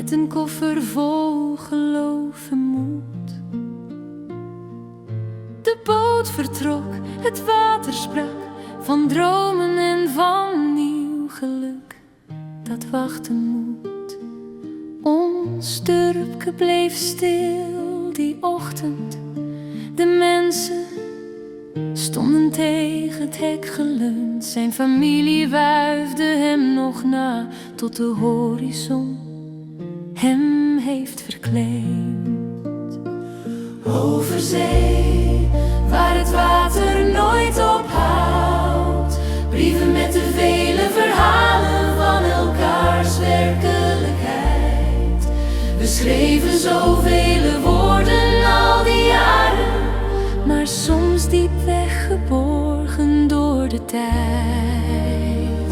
met een koffer vol geloof en moed. De boot vertrok, het water sprak van dromen en van nieuw geluk dat wachten moet. Ons dorpje bleef stil die ochtend. De mensen stonden tegen het hek geleund. Zijn familie wuifde hem nog na tot de horizon hem heeft verkleed. Overzee, waar het water nooit ophoudt. Brieven met de vele verhalen van elkaars werkelijkheid. We schreven zoveel woorden al die jaren, maar soms diep weggeborgen door de tijd.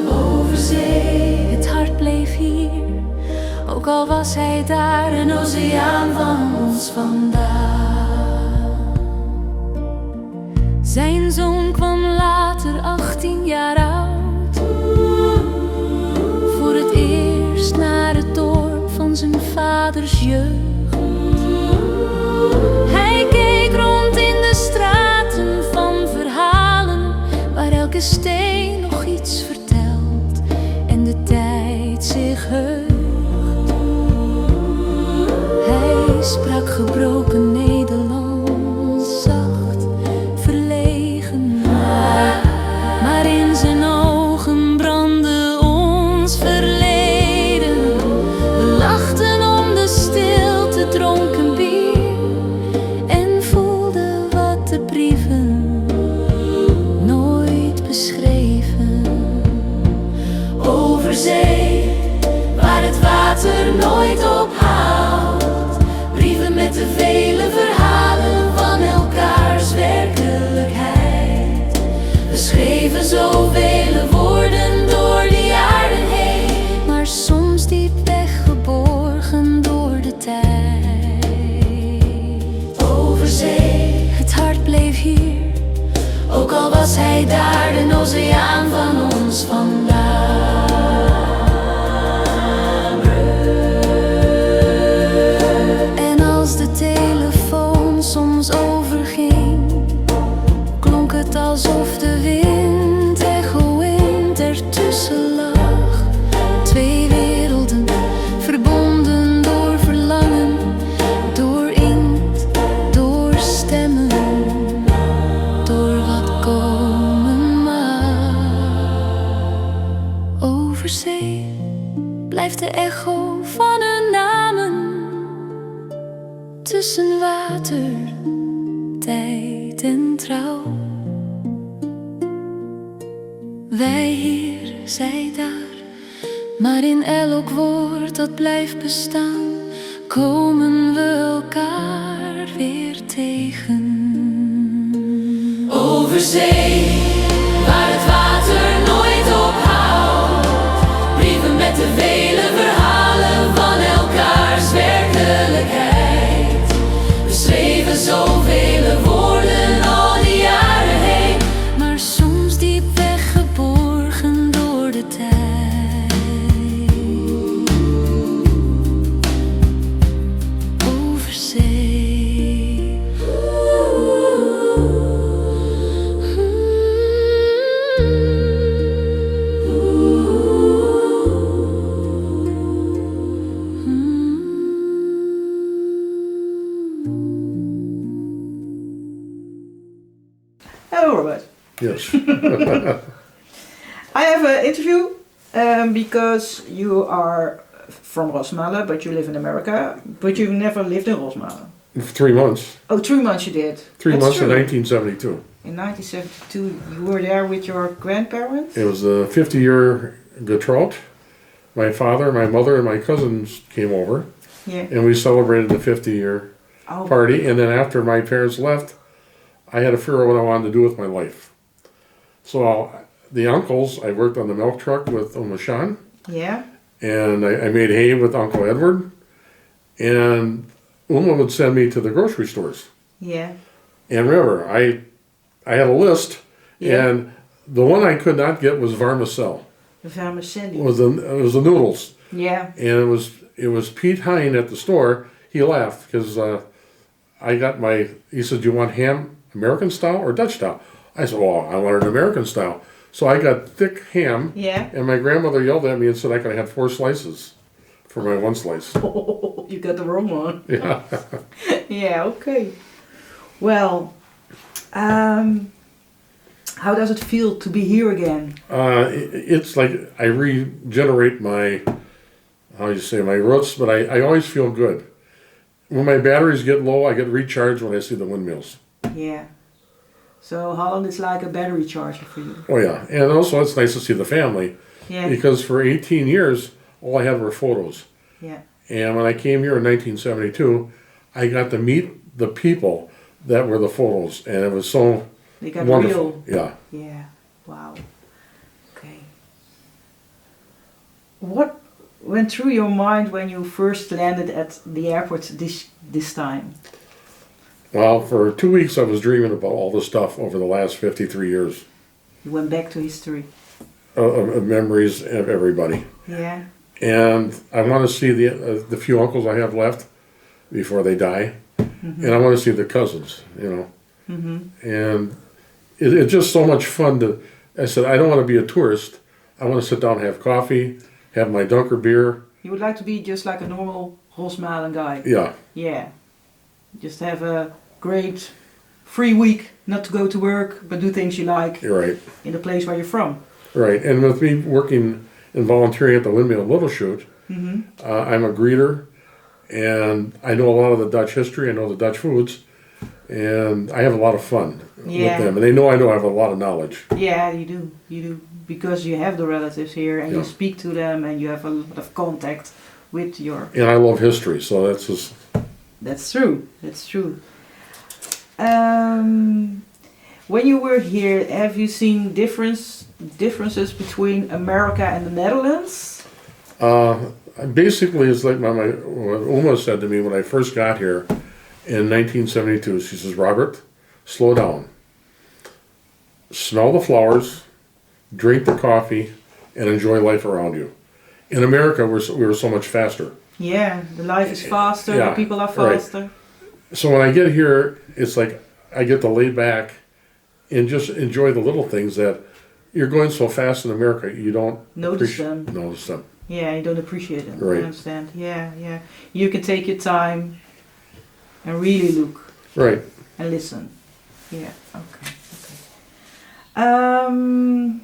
Overzee, het hart bleef hier, ook al was hij daar een oceaan van ons vandaan. Zijn zoon kwam later 18 jaar oud, voor het eerst naar het dorp van zijn vaders jeugd. Hij keek rond in de straten van verhalen, waar elke steen nog iets vertelt en de tijd zich heugt. Hij sprak gebroken Nederlands, zacht, verlegen, maar in zijn ogen brandde ons verleden. We lachten om de stilte, dronken bier en voelden wat de brieven nooit beschreven. Overzee, waar het water nooit ophoudt. Brieven met de vele verhalen van elkaars werkelijkheid. We schreven zoveel woorden door de jaren heen, maar soms diep weggeborgen door de tijd. Overzee, het hart bleef hier, ook al was hij daar een oceaan van ons vandaan. En als de telefoon soms overging, klonk het alsof de wind echoend ertussen lag. Twee werelden, verbonden door verlangen, door inkt, door stemmen, door wat komen mag. Overzee blijft de echo van hun namen, tussen water, tijd en trouw. Wij hier, zij daar, maar in elk woord dat blijft bestaan, komen we elkaar weer tegen. Overzee, waar het water nooit ophoudt. Brieven met de vele verhalen van elkaars werkelijkheid. We schreven zoveel woorden al die jaren heen, maar soms diep weggeborgen door de tijd. Overzee. Hello, Robert. Yes. I have an interview because you are from Rosmalen, but you live in America, but you've never lived in Rosmalen. 3 months. Oh, 3 months you did. 3 That's months true. in 1972. In 1972, you were there with your grandparents? It was the 50-year getrouwd. My father, my mother, and my cousins came over, Yeah. and we celebrated the 50-year Oh, party. And then after my parents left, I had to figure out what I wanted to do with my life. So the uncles, I worked on the milk truck with Omashan, yeah. and I made hay with Uncle Edward. And Uma would send me to the grocery stores. Yeah. And remember, I had a list, Yeah. and the one I could not get was vermicell. The vermicelli. It was the noodles. Yeah. and it was Pete Hine at the store. He laughed because I got my. He said, "You want ham American style or Dutch style?" I said, "Well, I want an American style." So I got thick ham. Yeah. And my grandmother yelled at me and said I could have 4 slices for my 1 slice. Oh, you got the wrong one. Yeah. Yeah. Okay. Well, how does it feel to be here again? It's like I regenerate my, how you say, my roots, but I always feel good. When my batteries get low, I get recharged when I see the windmills. Yeah. So Holland is like a battery charger for you. Oh yeah, and also it's nice to see the family Yeah. because for 18 years, all I had were photos. Yeah. And when I came here in 1972, I got to meet the people that were the photos, and it was so They got wonderful. real. Yeah. Yeah. Wow. Okay. What went through your mind when you first landed at the airport this time? Well, for 2 weeks I was dreaming about all this stuff over the last 53 years You went back to history. of memories of everybody. Yeah. And I want to see the few uncles I have left before they die. And I want to see the cousins, you know. And it's just so much fun to, I said, I don't want to be a tourist. I want to sit down and have coffee, have my Dunker beer. You would like to be just like a normal Rosmalen guy. Yeah, Yeah. Just have a great free week, not to go to work, but do things you like you're right. in the place where you're from. Right. And with me working and volunteering at the Windmill Little Shoot, I'm a greeter, and I know a lot of the Dutch history. I know the Dutch foods, and I have a lot of fun Yeah. with them. And they know I have a lot of knowledge. Yeah, you do. You do. Because you have the relatives here and you Yeah. speak to them and you have a lot of contact with your... And I love history, so that's just... That's true. That's true. When you were here, have you seen differences between America and the Netherlands? Basically, it's like what Uma said to me when I first got here in 1972. She says, "Robert, slow down. Smell the flowers, drink the coffee, and enjoy life around you." In America, we were so much faster. Yeah, the life is faster, Yeah, the people are right. faster. So when I get here, it's like I get to lay back and just enjoy the little things that you're going so fast in America, you don't Notice them. Notice them. Yeah, you don't appreciate them. Right. I understand. Yeah, yeah. You can take your time and really look Right. and listen. Yeah, okay, okay.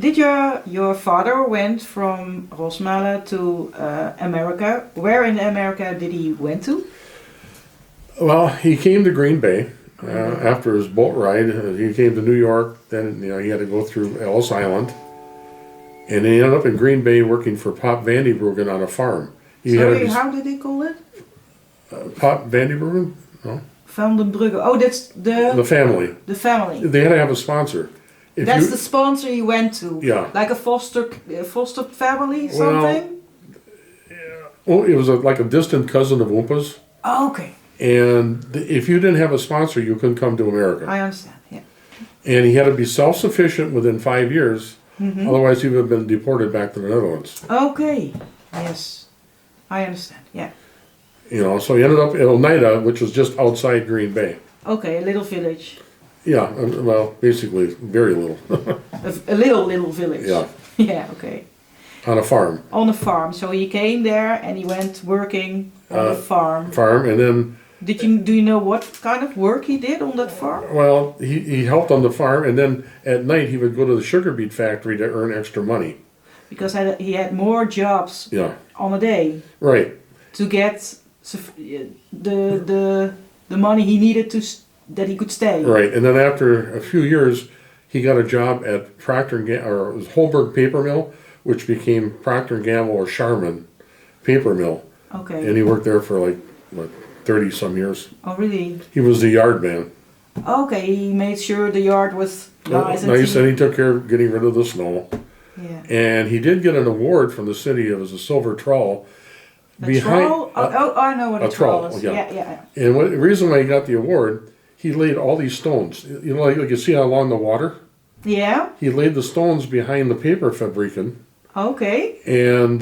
Did your father went from Rosmalen to America? Where in America did he went to? Well, he came to Green Bay after his boat ride. He came to New York. Then he had to go through Ellis Island, and he ended up in Green Bay working for Pop Vandenbruggen on a farm. Sorry, how did they call it? Pop Vandenbruggen? No, Van den Brugge. Oh, that's the family. the family. They had to have a sponsor. If That's you- the sponsor you went to. Yeah. Like a foster family, something. Oh, it was like a distant cousin of Oompa's. Oh, okay, And if you didn't have a sponsor, you couldn't come to America. I understand. Yeah. And he had to be self-sufficient within 5 years. Otherwise, he would have been deported back to the Netherlands. Okay. Yes, I understand. Yeah. You know, so he ended up in Oneida, which was just outside Green Bay. Okay, a little village. Yeah, well, basically very little. A little village. Yeah, Yeah. Okay. on a farm. On a farm. So he came there and he went working on the farm. And then, Do you know what kind of work he did on that farm? well, he helped on the farm, and then at night he would go to the sugar beet factory to earn extra money. Because he had more jobs Yeah, on a day right. to get the money he needed that he could stay. Right, and then after a few years, he got a job at Procter and Gamble, or it was Holberg Paper Mill, which became Procter and Gamble or Charmin Paper Mill, Okay. and he worked there for like 30 some years. Oh, really? He was the yard man. Okay, he made sure the yard was nice and Nice, clean. and he took care of getting rid of the snow. Yeah. And he did get an award from the city. It was a silver trowel. A trawl? I know what a trawl is. yeah. Yeah. And the reason why he got the award, he laid all these stones. You know, like you see along the water. Yeah? He laid the stones behind the paper fabrican. Okay. and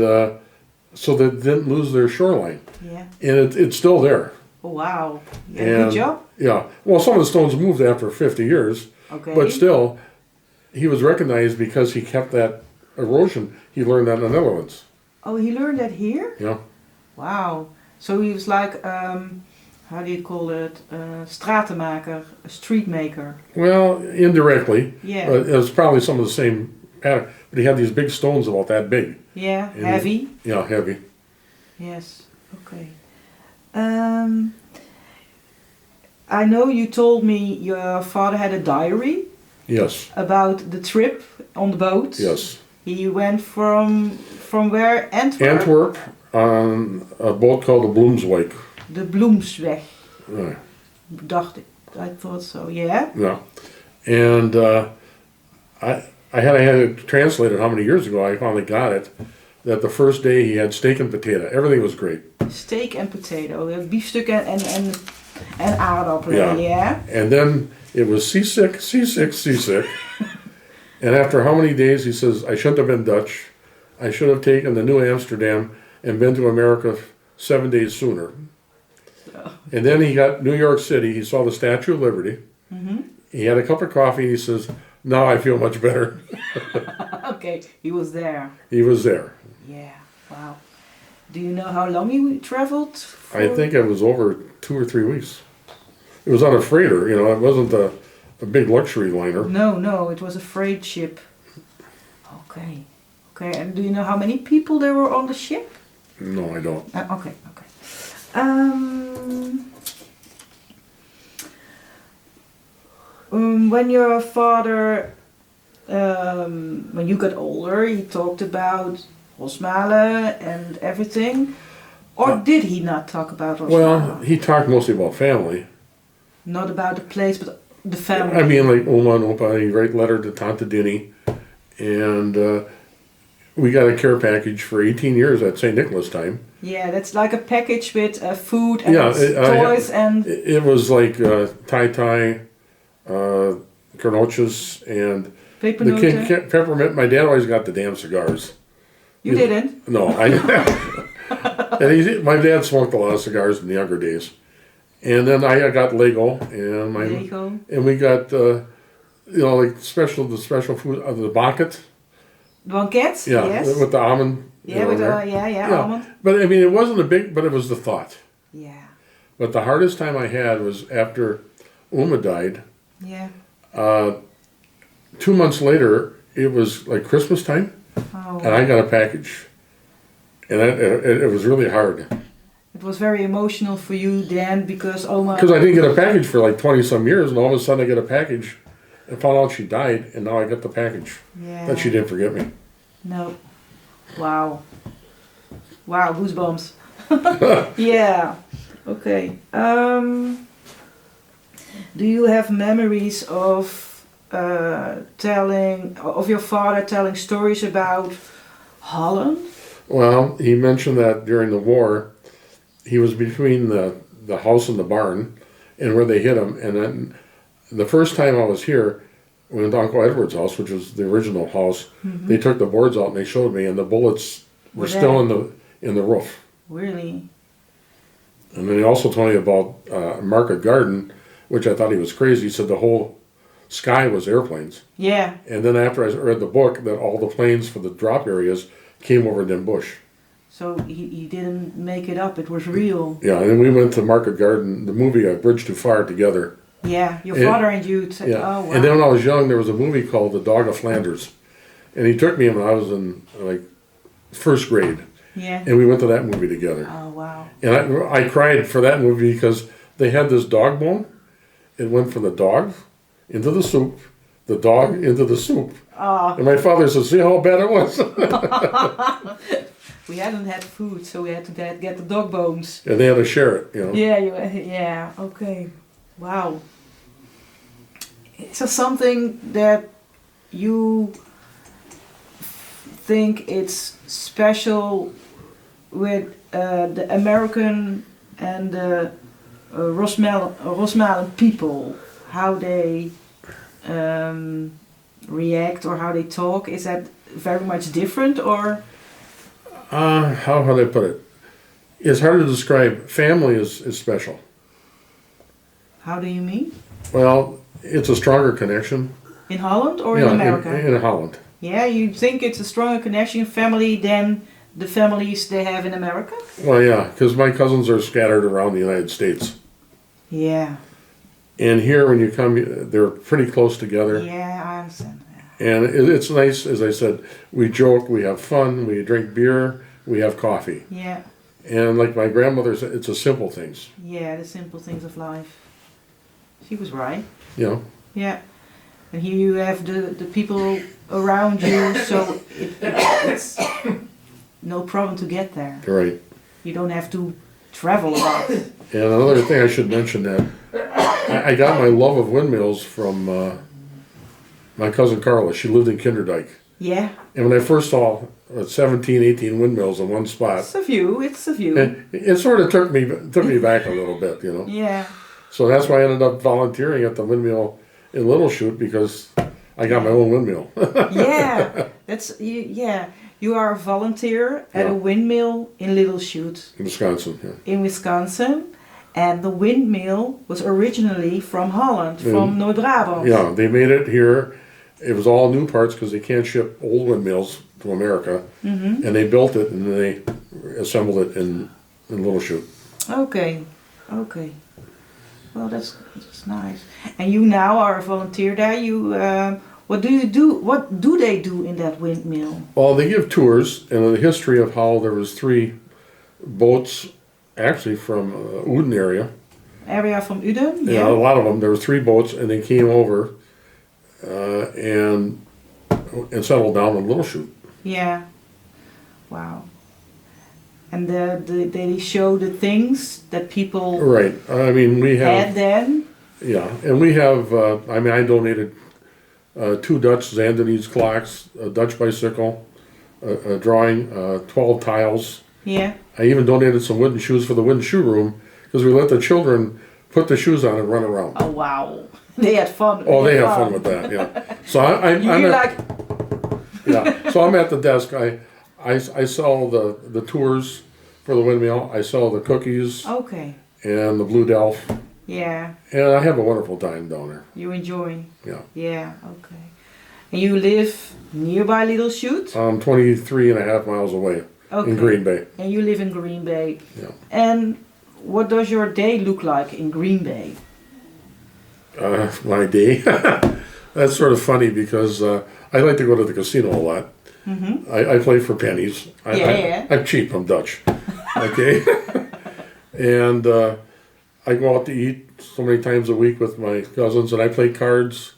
so they didn't lose their shoreline, Yeah. and it's still there. Oh, wow. Yeah, And, good job. Yeah. Well, some of the stones moved after 50 years, Okay. but still, he was recognized because he kept that erosion. He learned that in the Netherlands. Oh, he learned that here? Yeah. Wow. So he was like, how do you call it? Stratenmaker, a street maker. Well, indirectly. Yeah. But it was probably some of the same pattern. But he had these big stones about that big. Yeah, And heavy. Yeah, heavy. Yes. Okay. I know you told me your father had a diary Yes. about the trip on the boat. Yes. He went from where? Antwerp. Antwerp on a boat called the Bloemswijk. De Bloemsweg. Right. Dacht ik. I thought so. Yeah. Yeah. And I had it translated how many years ago. I finally got it. That the first day he had steak and potato. Everything was great. Steak and potato. Biefstuk en aardappelen. Yeah. Yeah. And then it was seasick, seasick, seasick. And after how many days, he says, I shouldn't have been Dutch. I should have taken the New Amsterdam and been to America 7 days sooner. And then he got New York City. He saw the Statue of Liberty. Mm-hmm. He had a cup of coffee. He says, now I feel much better. Okay. He was there. He was there. Yeah. Wow. Do you know how long he traveled? I think it was over 2 or 3 weeks. It was on a freighter, you know, it wasn't a big luxury liner. No, it was a freight ship. Okay. Okay, and do you know how many people there were on the ship? No, I don't. Okay. When your father, when you got older, he talked about Rosmalen and everything, or did he not talk about Rosmalen? Well, he talked mostly about family. Not about the place, but the family. I mean, like Oma and Opa, he write letter to Tante Dinny, and we got a care package for 18 years at St. Nicholas time. Yeah, that's like a package with food and Yeah, toys and... It was like tie, carnoches, and the Pepernoten. peppermint. My dad always got the damn cigars. You didn't? No, and my dad smoked a lot of cigars in the younger days. And then I got Lego, and Lego. and we got like the special food the bucket. Banquet? Yeah, Yes. with the almond. Yeah, with almond. But I mean, it wasn't a big, but it was the thought. Yeah. But the hardest time I had was after Uma died. Yeah. 2 months later, it was like Christmas time, Oh. and I got a package, and it was really hard. It was very emotional for you then because Oma... Because I didn't get a package for like 20 some years, and all of a sudden I get a package, and found out she died, and now I got the package. Yeah. That she didn't forget me. No. Wow. Wow, goosebumps. Yeah. Okay. Do you have memories of your father telling stories about Holland? Well, he mentioned that during the war, he was between the house and the barn, and where they hit him. And then the first time I was here, we went to Uncle Edward's house, which was the original house. Mm-hmm. They took the boards out and they showed me, and the bullets were still in the roof. Really? And then he also told me about Market Garden, which I thought he was crazy. He said the whole sky was airplanes. Yeah. And then after I read the book, that all the planes for the drop areas came over Den Bush. So he didn't make it up, it was real. Yeah, and then we went to Market Garden, the movie A Bridge Too Far together. Yeah, your father and you. Yeah. Oh, wow. And then when I was young, there was a movie called The Dog of Flanders. And he took me when I was in like first grade. Yeah. And we went to that movie together. Oh, wow. And I cried for that movie because they had this dog bone. It went from the dog into the soup, the dog into the soup. Oh. And my father said, see how bad it was? We hadn't had food, so we had to get the dog bones. And they had to share it, you know. Yeah, okay. Wow. Is there something that you think it's special with the American and the Rosmalen people? How they react or how they talk? Is that very much different, or How would I put it? It's hard to describe. Family is special. how do you mean? Well, it's a stronger connection. In Holland or Yeah, in America? in Holland. Yeah, you think it's a stronger connection in family than the families they have in America? Well, yeah, because my cousins are scattered around the United States. Yeah, And here, when you come, they're pretty close together. yeah, I understand. And it's nice, as I said, we joke, we have fun, we drink beer, we have coffee. Yeah, And like my grandmother said, it's the simple things, yeah, the simple things of life. She was right. you know? Yeah, and here you have the people around you, so it's no problem to get there. Right. You don't have to travel a lot. And another thing I should mention that I got my love of windmills from my cousin Carla. She lived in Kinderdijk. Yeah, And when I first saw 17, 18 windmills in one spot, it's a view. It's a view. it sort of took me back a little bit, you know. Yeah, So that's why I ended up volunteering at the windmill in Little Chute, because I got my own windmill. yeah. That's you. Yeah, you are a volunteer at Yeah. a windmill in Little Chute In Wisconsin, yeah. in Wisconsin, and the windmill was originally from Holland, from Noord-Brabant. Yeah, they made it here. It was all new parts because they can't ship old windmills to America. Mm-hmm. And they built it and they assembled it in Little Chute. Okay, okay. Well, that's nice. And you now are a volunteer there. You, what do you do? What do they do in that windmill? Well, they give tours and the history of how there was 3 boats, actually from Uden area. Area from Uden? Yeah, a lot of them. There were 3 boats and they came over and settled down in Little Chute. Yeah. Wow. And they show the things that people Right. I mean, we have. had then. Yeah, and we have, I donated 2 Dutch Zandanese clocks, a Dutch bicycle, a drawing, 12 tiles. Yeah. I even donated some wooden shoes for the wooden shoe room, because we let the children put the shoes on and run around. Oh wow. They had fun. Oh, they have fun with that, yeah. So I'm You at, like yeah, so I'm at the desk, I sell the tours for the windmill, I sell the cookies okay. and the Blue Delf, Yeah. and I have a wonderful time down there, You enjoy. yeah. Yeah. Okay. And you live nearby Little Chute? I'm 23 and a half miles away Okay. in Green Bay. And you live in Green Bay. Yeah. And what does your day look like in Green Bay? My day. That's sort of funny because I like to go to the casino a lot. Mm-hmm. I play for pennies. Yeah. I'm cheap. I'm Dutch. Okay. And I go out to eat so many times a week with my cousins, and I play cards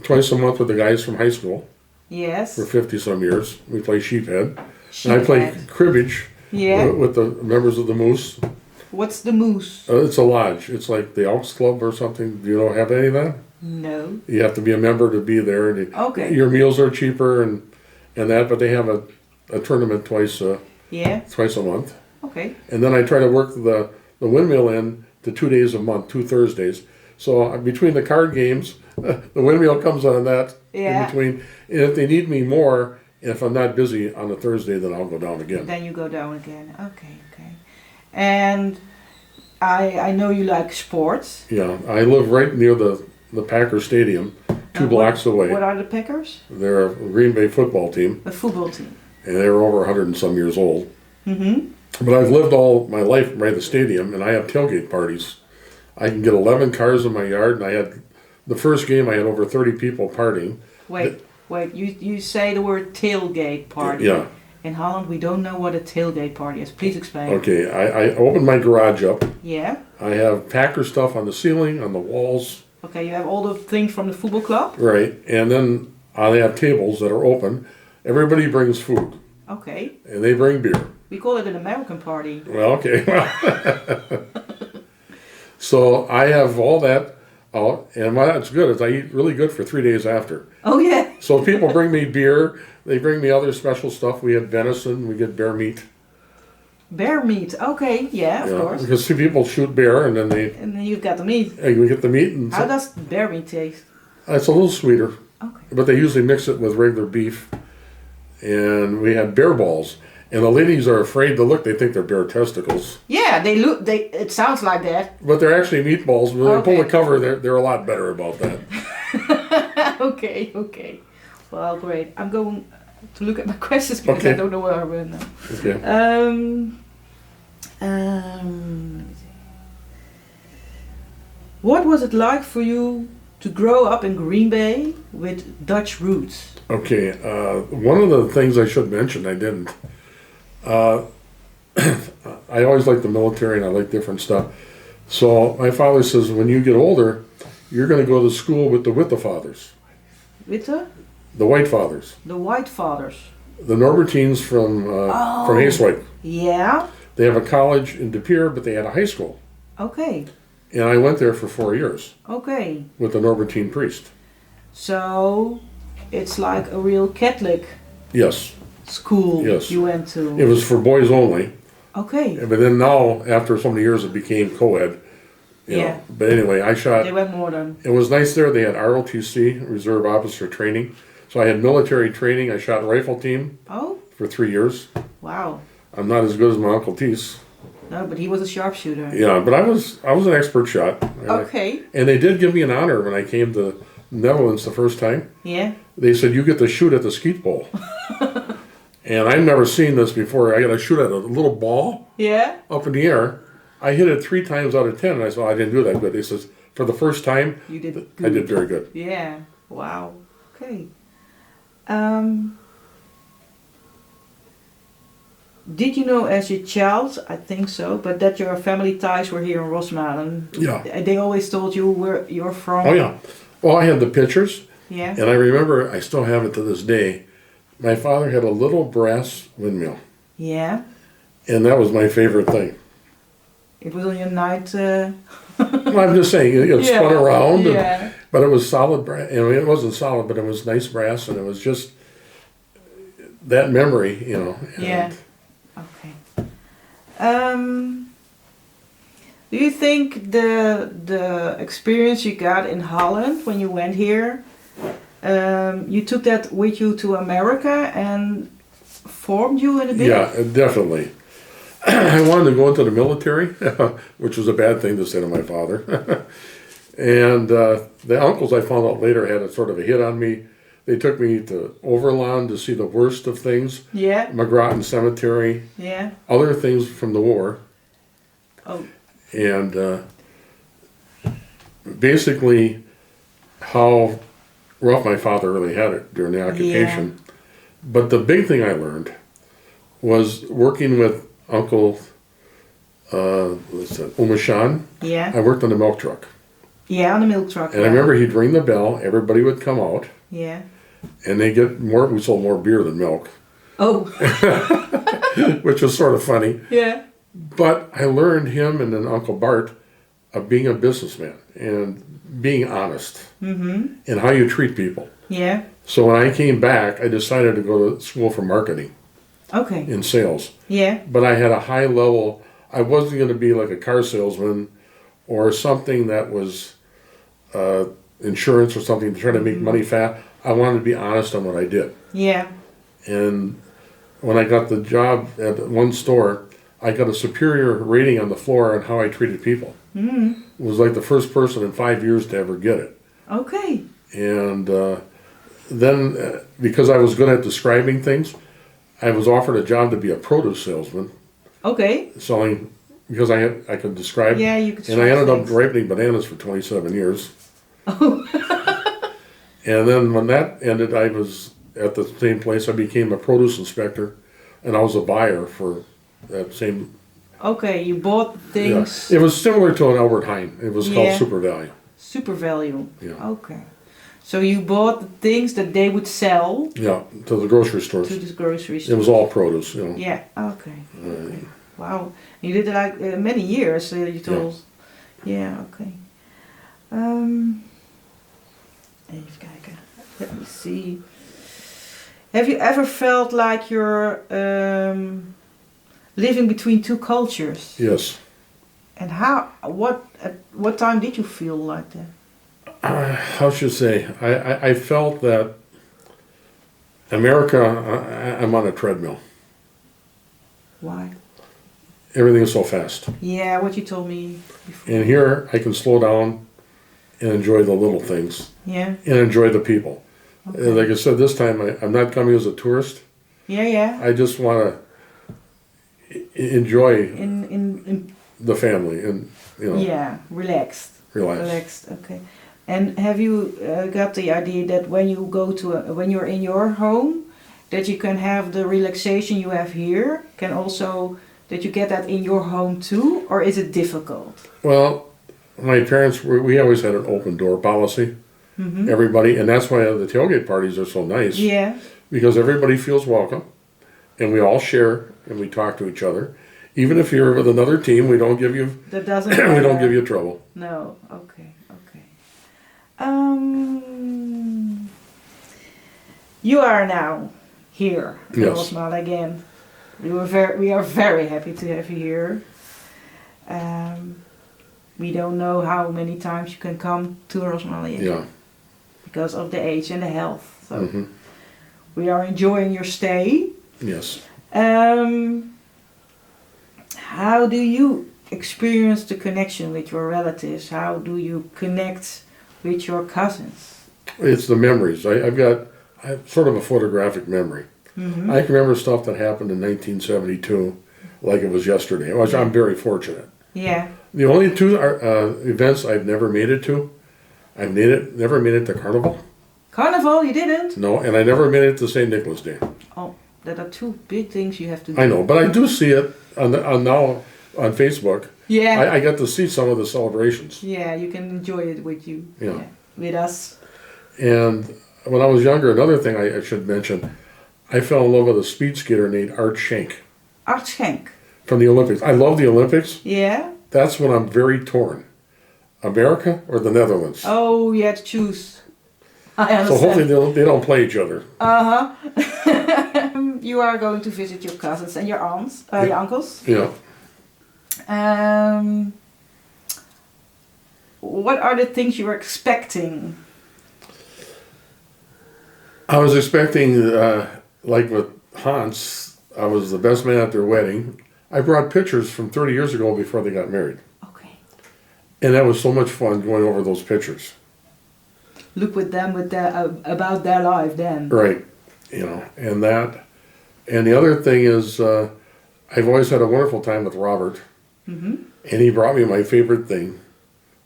twice a month with the guys from high school Yes. for 50 some years. We play sheephead. And I play Sheephead. cribbage Yeah. with the members of the Moose. What's the moose? It's a lodge. It's like the Elks Club or something. Do you know have any of that? No. You have to be a member to be there. And Okay. your meals are cheaper and that, but they have a tournament twice Yeah. a month. Okay. And then I try to work the windmill in to 2 days a month, 2 Thursdays. So between the card games, the windmill comes on that Yeah. in between. And if they need me more, if I'm not busy on a Thursday, then I'll go down again. Then you go down again. Okay. Okay. And I know you like sports. Yeah, I live right near the Packer Stadium, 2 blocks away. What are the Packers? They're a Green Bay football team, A football team. and they're over 100 and some years old. Mm-hmm. But I've lived all my life by the stadium, and I have tailgate parties. I can get 11 cars in my yard, and I had the first game. I had over 30 people partying. Wait. You say the word tailgate party. Yeah. In Holland, we don't know what a tailgate party is. Please explain. Okay, I opened my garage up. Yeah. I have Packer stuff on the ceiling, on the walls, Okay, you have all the things from the football club. right? And then I have tables that are open. Everybody brings food, Okay. and they bring beer. We call it an American party. Well, okay. So I have all that out, and what's good is I eat really good for 3 days after. Oh yeah. So people bring me beer, they bring me other special stuff. We have venison, we get bear meat. Bear meat. Okay. Yeah, of course. Because some people shoot bear, and then And then you've got the meat. we get the meat, and How does bear meat taste? it's a little sweeter. Okay. but they usually mix it with regular beef. And we had bear balls. And the ladies are afraid to look. They think they're bear testicles. Yeah, they look. It sounds like that. But they're actually meatballs. When they pull Okay. the cover, they're a lot better about that. Okay, okay. Well, great. I'm going to look at my questions because I Okay. don't know where I went now. Okay. Let me see. What was it like for you to grow up in Green Bay with Dutch roots? Okay. One of the things I should mention, I didn't. I always liked the military and I like different stuff. So my father says, when you get older, you're going to go to school with the fathers, With the white fathers, the White Fathers. the Norbertines from Hazewijk. Yeah. They have a college in De Pere, but they had a high school. Okay. And I went there for 4 years Okay. with the Norbertine priest. So it's like a real Catholic Yes, school Yes. you went to. it was for boys only. Okay. But then now, after so many years, it became co-ed. You Yeah. know. But anyway, I shot. They went modern. It was nice there. They had ROTC, Reserve Officer Training. So I had military training. I shot rifle team Oh, for 3 years. wow. I'm not as good as my Uncle Tees. No, but he was a sharpshooter. Yeah, but I was an expert shot. Okay. And they did give me an honor when I came to Netherlands the first time. Yeah. They said, you get to shoot at the skeet pole. And I've never seen this before. I got to shoot at a little ball Yeah. up in the air. I hit it 3 times out of 10, and I said, I didn't do that good. They says, for the first time, You did I did good. very good. Yeah. Wow. Okay. Did you know as a child, I think so, but that your family ties were here in Rosmalen? Yeah. They always told you where you're from? Oh, yeah. Well, I had the pictures, Yeah. and I remember, I still have it to this day. My father had a little brass windmill, Yeah. and that was my favorite thing. It was on your night. Well, I'm just saying, it spun around, Yeah. but it was solid brass. I mean, it wasn't solid, but it was nice brass, and it was just that memory, you know. Yeah. Okay. Do you think the experience you got in Holland when you went here, you took that with you to America and formed you in a bit? Yeah, definitely. I wanted to go into the military, which was a bad thing to say to my father. And the uncles, I found out later, had a sort of a hit on me. They took me to Overland to see the worst of things, Yeah. McGrattan Cemetery, Yeah. other things from the war. Oh. And basically how rough my father really had it during the occupation. But the big thing I learned was working with Uncle Umashan. Yeah. I worked on the milk truck. Yeah, on the milk truck. And I remember he'd ring the bell, everybody would come out, Yeah. and they get more, we sold more beer than milk, Oh. which was sort of funny. Yeah. But I learned him and then Uncle Bart of being a businessman and being honest and how you treat people. Yeah. So when I came back, I decided to go to school for marketing Okay. in sales. Yeah. But I had a high level, I wasn't going to be like a car salesman or something that was insurance or something to try to make money fast. I wanted to be honest on what I did. Yeah. And when I got the job at one store, I got a superior rating on the floor on how I treated people. It was like the first person in 5 years to ever get it. Okay. And then, because I was good at describing things, I was offered a job to be a produce salesman, Okay. selling, because I could describe. Yeah, you could And I ended up things. ripening bananas for 27 years. And then when that ended, I was at the same place. I became a produce inspector, and I was a buyer for that same. Okay, you bought things. Yeah. It was similar to an Albert Heijn. It was called Yeah. Super Value. Super value. Yeah. Okay. So you bought the things that they would sell Yeah, to the grocery stores. to the grocery It store. was all produce, you know. Yeah. Okay. Okay. Wow. You did it like many years. You told. Yeah. Okay. Even kijken. Let me see. Have you ever felt like you're living between two cultures? Yes. And how? At what time did you feel like that? how should I say? I felt that America, I'm on a treadmill. Why? Everything is so fast. Yeah, what you told me before. And here I can slow down and enjoy the little things Yeah. and enjoy the people. Okay. Like I said, this time I'm not coming as a tourist. Yeah. I just want to enjoy In the family and, you know, yeah, relaxed. relax. Relaxed. Okay. And have you got the idea that when you go to when you're in your home, that you can have the relaxation you have here, can also that you get that in your home too, or is it difficult? Well, my parents, we always had an open door policy. Mm-hmm. Everybody, and that's why the tailgate parties are so nice. Yeah. Because everybody feels welcome, and we all share and we talk to each other. Even if you're with another team, we don't give you That doesn't. we don't give you trouble. No. Okay. You are now here in Yes. Rosmalen again. We are very happy to have you here. We don't know how many times you can come to Rosmalen Yeah. because of the age and the health. So Hmm. we are enjoying your stay. Yes. How do you experience the connection with your relatives? How do you connect with your cousins? It's the memories. I've got sort of a photographic memory. Mm-hmm. I can remember stuff that happened in 1972 like it was yesterday. I'm very fortunate. Yeah. The only two events I've never made it to, never made it to Carnival. Carnival, you didn't? No, and I never made it to St. Nicholas Day. Oh, there are two big things you have to do. I know, but I do see it now on Facebook. Yeah. I got to see some of the celebrations. Yeah, you can enjoy it with you. Yeah. With us. And when I was younger, another thing I should mention, I fell in love with a speed skater named Art Schenk Art Schenk. from the Olympics. I love the Olympics. Yeah? That's when I'm very torn. America or the Netherlands? Oh, you had to choose. I So understand. hopefully they don't play each other. Uh-huh. You are going to visit your cousins and your aunts, your uncles. Yeah. What are the things you were expecting? I was expecting, like with Hans, I was the best man at their wedding. I brought pictures from 30 years ago before they got married. Okay. And that was so much fun going over those pictures. Look with them with their, about their life then. Right. You know, and that. And the other thing is, I've always had a wonderful time with Robert. Mm-hmm. And he brought me my favorite thing,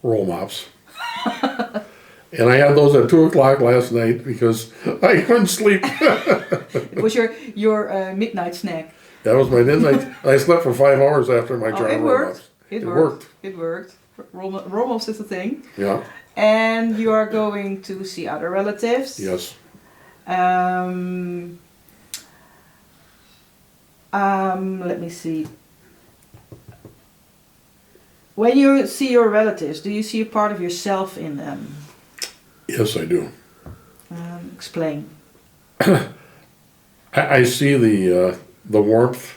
roll mops. And I had those at 2 o'clock last night because I couldn't sleep. It was your midnight snack. That was my midnight. I slept for 5 hours after my jar it of roll worked. mops. It worked. worked. It worked. Roll mops is a thing. Yeah. And you are going to see other relatives. Yes. Let me see. When you see your relatives, do you see a part of yourself in them? Yes, I do. Explain. I see the warmth,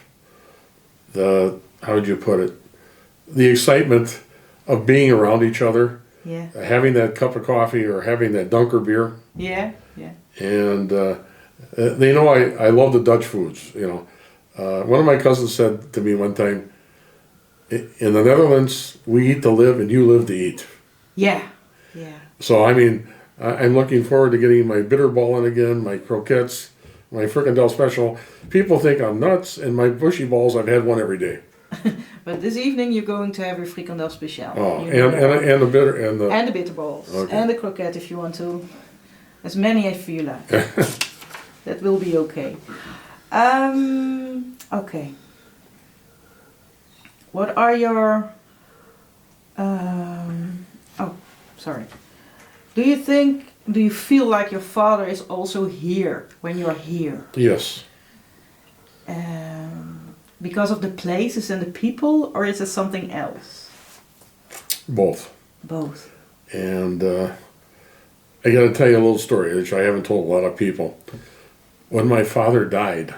how would you put it? The excitement of being around each other, Yeah. having that cup of coffee or having that Dunker beer. Yeah. Yeah. And they know I love the Dutch foods, you know. One of my cousins said to me one time, in the Netherlands, we eat to live and you live to eat. Yeah. Yeah. So, I mean, I'm looking forward to getting my bitterball in again, my croquettes, my frikandel special. People think I'm nuts, and my bushy balls, I've had one every day. But this evening you're going to have your frikandel speciaal. Oh, You know that. and the bitter and the And the bitterballs. Okay. And the croquette if you want to. As many as you like. That will be okay. Okay. What are your... sorry. Do you feel like your father is also here when you're here? Yes. Because of the places and the people, or is it something else? Both. Both. And I got to tell you a little story, which I haven't told a lot of people. When my father died,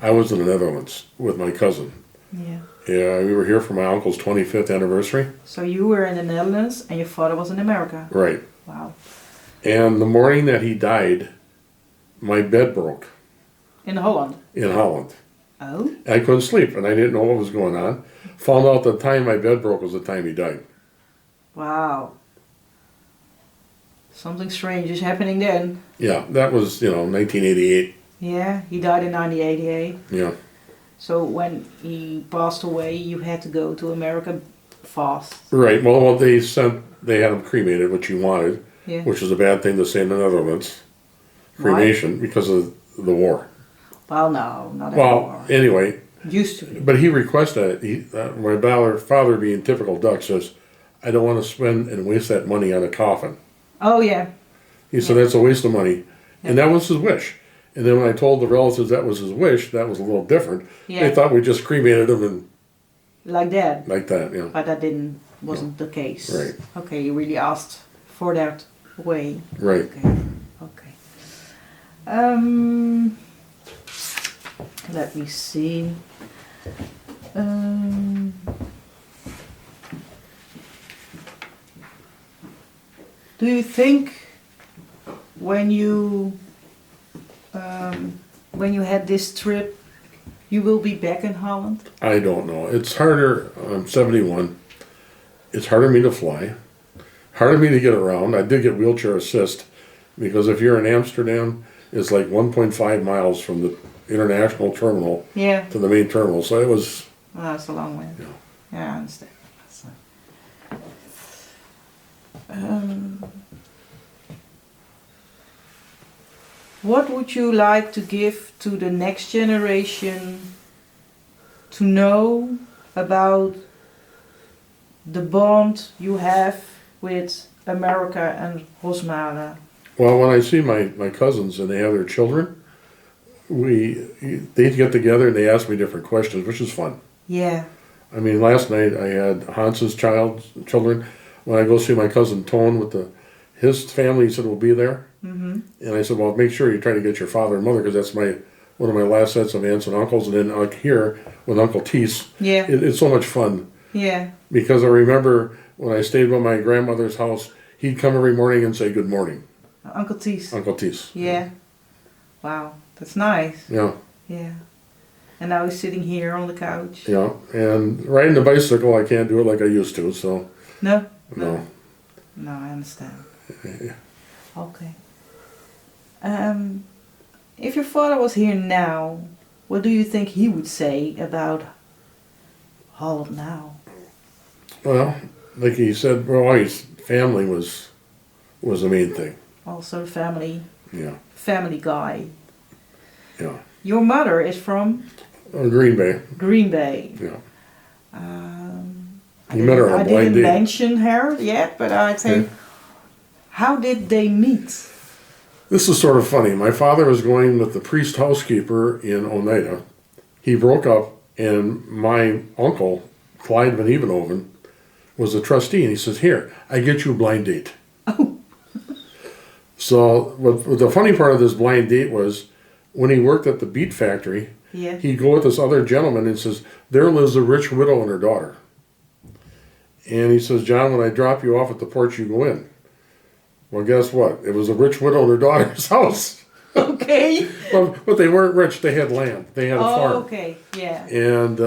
I was in the Netherlands with my cousin. Yeah. Yeah, we were here for my uncle's 25th anniversary. So you were in the Netherlands and your father was in America. Right. Wow. And the morning that he died, my bed broke In Holland. in Holland. Oh. I couldn't sleep, and I didn't know what was going on. Found out the time my bed broke was the time he died. Wow. Something strange is happening then. Yeah, that was, 1988. Yeah, he died in 1988. Yeah. So when he passed away, you had to go to America fast. Right. Well, they had him cremated, which he wanted, Yeah. which is a bad thing to say in the Netherlands. Cremation, because of the war. Well, no, not Well, anymore. anyway, Used to be. but he requested it. My father, being typical Dutch, says, I don't want to spend and waste that money on a coffin. Oh, yeah. He said, that's a waste of money. And that was his wish. And then when I told the relatives that was his wish, that was a little different. Yeah. They thought we just cremated him and Like that. like that, yeah. But that wasn't the case. Right. Okay, you really asked for that way. Right. Okay. Okay. Let me see. Do you think when you had this trip, you will be back in Holland? I don't know. It's harder. I'm 71. It's harder me to fly. Harder me to get around. I did get wheelchair assist because if you're in Amsterdam, it's like 1.5 miles from the international terminal Yeah. to the main terminal. So it was. Oh, that's a long way. Yeah. Yeah, I understand. What would you like to give to the next generation to know about the bond you have with America and Rosmalen? Well, when I see my cousins and they have their children, they get together and they ask me different questions, which is fun. Yeah. I mean, last night I had Hans's children. When I go see my cousin Tone with his family, he said we'll be there. Mm-hmm. And I said, well, make sure you try to get your father and mother because that's one of my last sets of aunts and uncles. And then here with Uncle Teese, Yeah. it's so much fun Yeah. because I remember when I stayed by my grandmother's house, he'd come every morning and say good morning, Uncle Tees. Uncle Teese. Yeah. Wow, that's nice. Yeah, Yeah. And now he's sitting here on the couch. yeah. And riding the bicycle, I can't do it like I used to. So No? no. No, I understand. Yeah. Okay. If your father was here now, what do you think he would say about Holland now? Well, like he said, well, his family was the main thing. Also family Yeah. guy. Yeah. Your mother is from Greenbay. Greenbay. Yeah. I You met her on I a blind didn't date. mention her yet, but I think, Yeah. how did they meet? This is sort of funny. My father was going with the priest housekeeper in Oneida. He broke up, and my uncle, Clyde Van Evenhoven, was a trustee, and he says, here, I get you a blind date. Oh. So what the funny part of this blind date was when he worked at the beet factory, Yeah. he'd go with this other gentleman and says, there lives a rich widow and her daughter. And he says, John, when I drop you off at the porch, you go in. Well, guess what? It was a rich widow and her daughter's house. Okay. But they weren't rich. They had land. They had a farm. Okay. Yeah. And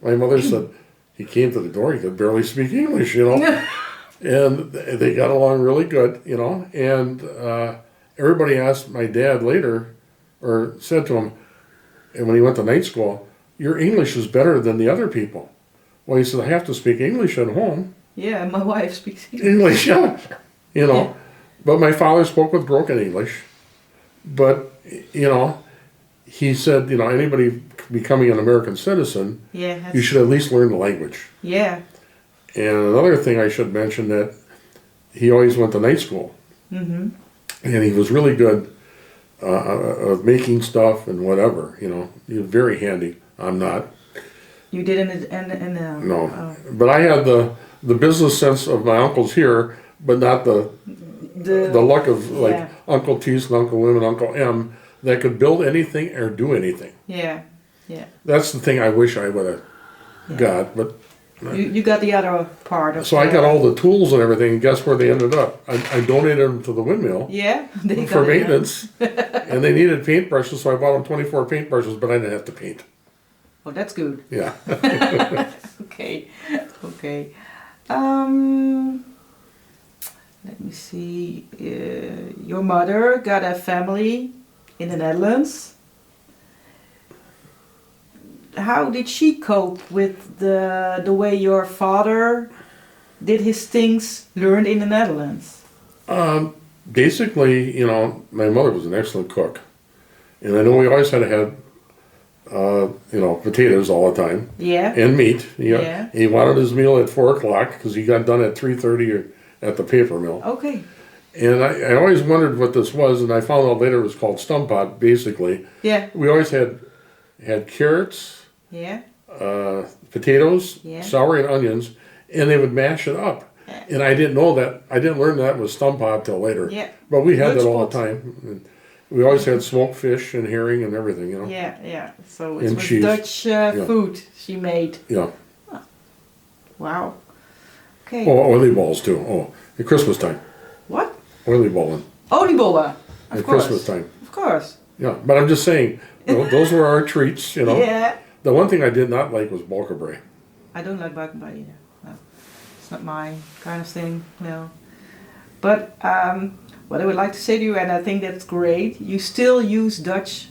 my mother said, he came to the door. He could barely speak English, And they got along really good, And everybody asked my dad later, or said to him, and when he went to night school, your English is better than the other people. Well, he said, I have to speak English at home. Yeah, my wife speaks English, yeah. Yeah. But my father spoke with broken English. But, he said, anybody becoming an American citizen, Yeah. you should at least learn the language. Yeah. And another thing I should mention that he always went to night school. Mm-hmm. And he was really good at making stuff and whatever, He was very handy. I'm not. You did in No. Oh. But I had the business sense of my uncles here, but not the luck of Yeah. Uncle Teese and Uncle Wim and Uncle M that could build anything or do anything. Yeah. Yeah. That's the thing I wish I would have got, but You got the other part of so I got all the tools and everything, and guess where they ended up? I donated them to the windmill Yeah, they for got it, maintenance, and they needed paintbrushes, so I bought them 24 paintbrushes, but I didn't have to paint. Oh, that's good. Yeah. Okay. Let me see. Your mother got a family in the Netherlands. How did she cope with the way your father did his things learned in the Netherlands? Basically, my mother was an excellent cook, and I know we always had to have, potatoes all the time. Yeah. And meat. Yeah. He wanted his meal at 4 o'clock because he got done at 3:30 at the paper mill. Okay. And I always wondered what this was, and I found out later it was called stumpot. Basically, Yeah. we always had carrots, Yeah. potatoes, Yeah. celery, and onions, and they would mash it up. And I didn't know that. I didn't learn that was stumpot till later. Yeah. But we had that all Lunchpot. the time. And we always had smoked fish and herring and everything. Yeah. So it And was cheese. Dutch food she made. Yeah. Wow. Okay. Oh, oily balls too. Oh, at Christmas time. What? Oily balling. Oliebollen. Of At course. Christmas time. Of course. Yeah, but I'm just saying, those were our treats, Yeah. The one thing I did not like was bulkabray. I don't like bakenbij either. No. It's not my kind of thing. No. But what I would like to say to you, and I think that's great, you still use Dutch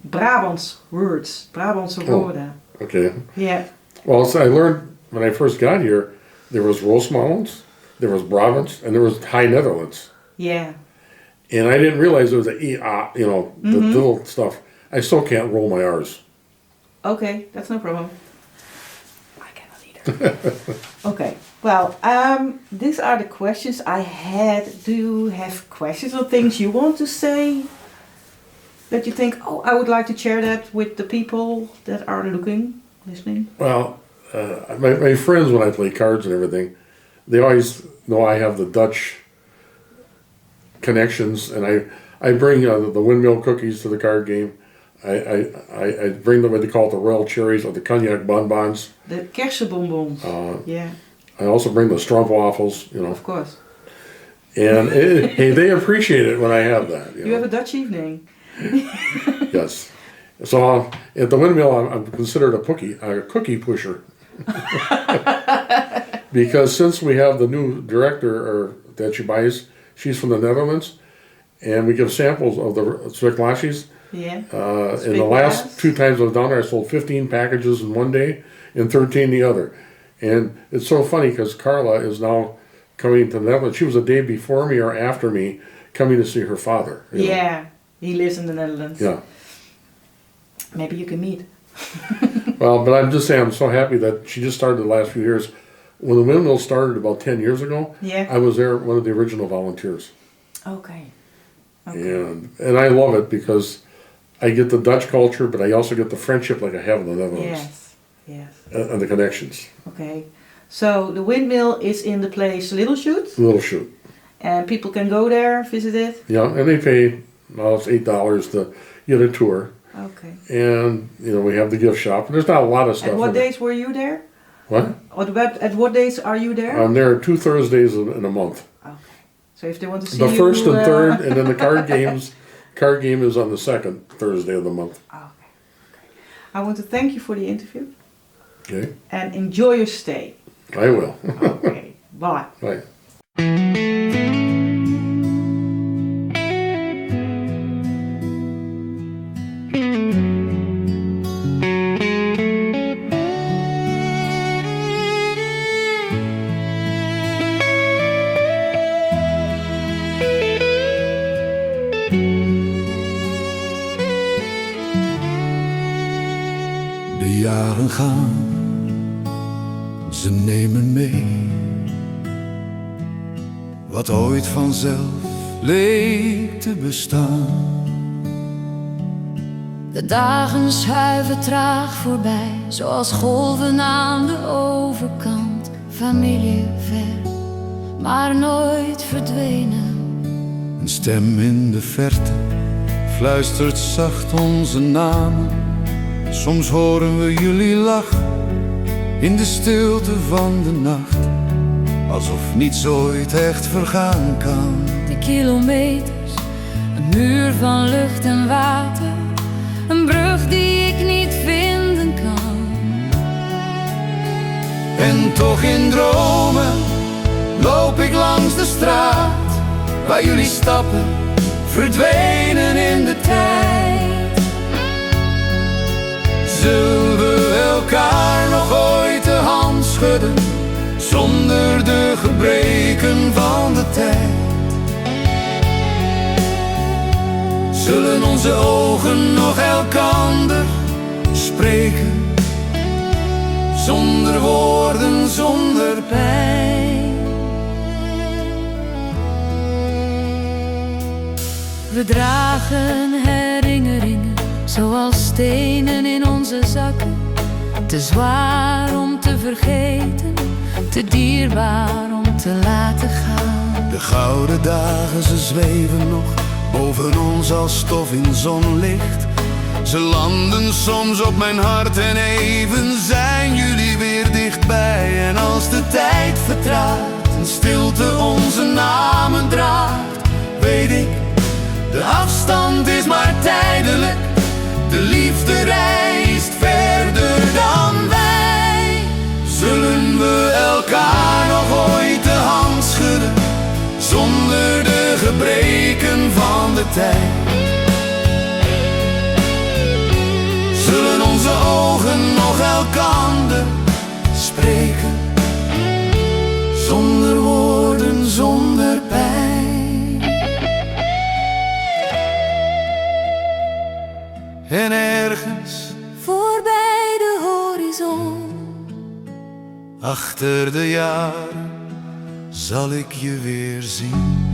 Brabants words. Brabantse woorden. Okay. Yeah. Well, so I learned when I first got here, there was Roosmallens, there was Brabants, and there was High Netherlands. Yeah. And I didn't realize there was the little stuff. I still can't roll my R's. Okay, that's no problem. I cannot either. Okay. Well, these are the questions I had. Do you have questions or things you want to say that you think, oh, I would like to share that with the people that are listening? Well, my friends, when I play cards and everything, they always know I have the Dutch connections, and I bring the windmill cookies to the card game. I bring them, what they call it, the royal cherries or the cognac bonbons. The kersenbonbons. Yeah, I also bring the stroopwafels, of course. And hey, they appreciate it when I have that. You have a Dutch evening. Yes. So at the windmill, I'm considered a cookie pusher. Because since we have the new director that she buys, she's from the Netherlands, and we give samples of the speklasjes. Yeah. In the last 2 times I was down there, I sold 15 packages in one day and 13 the other. And it's so funny because Carla is now coming to the Netherlands. She was a day before me or after me coming to see her father. Yeah, he lives in the Netherlands. Yeah. Maybe you can meet. Well, but I'm just saying, I'm so happy that she just started the last few years. When the windmill started about 10 years ago, Yeah. I was there, one of the original volunteers. Okay. And I love it because I get the Dutch culture, but I also get the friendship like I have in the Netherlands. Yes. And the connections. Okay. So the windmill is in the place Little Shoot. Little Shoot. And people can go there, visit it. Yeah, and they pay, it's $8 to get a tour. Okay. And, we have the gift shop. And there's not a lot of stuff. And what in there. days were you there? What? At what days are you there? I'm there 2 Thursdays in a month. Okay. So if they want to see The you... first and third, and then the card game is on the 2nd Thursday of the month. Okay. I want to thank you for the interview. Okay. And enjoy your stay. I will. Okay. Bye. Bye. De jaren gaan, ze nemen mee wat ooit vanzelf leek te bestaan. De dagen schuiven traag voorbij, zoals golven aan de overkant. Familie ver, maar nooit verdwenen. Een stem in de verte fluistert zacht onze namen. Soms horen we jullie lachen, in de stilte van de nacht, alsof niets ooit echt vergaan kan. De kilometers, een muur van lucht en water, een brug die ik niet vinden kan. En toch in dromen loop ik langs de straat waar jullie stappen verdwenen in de tijd. Zullen we elkaar nog ooit de hand schudden zonder de gebreken van de tijd? Zullen onze ogen nog elkander spreken zonder woorden, zonder pijn? We dragen herinneringen zoals stenen in onze zakken, te zwaar om te vergeten, te dierbaar om te laten gaan. De gouden dagen, ze zweven nog boven ons als stof in zonlicht. Ze landen soms op mijn hart en even zijn jullie weer dichtbij. En als de tijd vertraagt en stilte onze namen draagt, weet ik, de afstand is maar tijdelijk. De liefde reist verder dan wij. Zullen we elkaar nog ooit de hand schudden zonder de gebreken van de tijd? Zullen onze ogen nog elkander spreken zonder woorden, zonder pijn? En ergens Voorbij de horizon, achter de jaren zal ik je weer zien.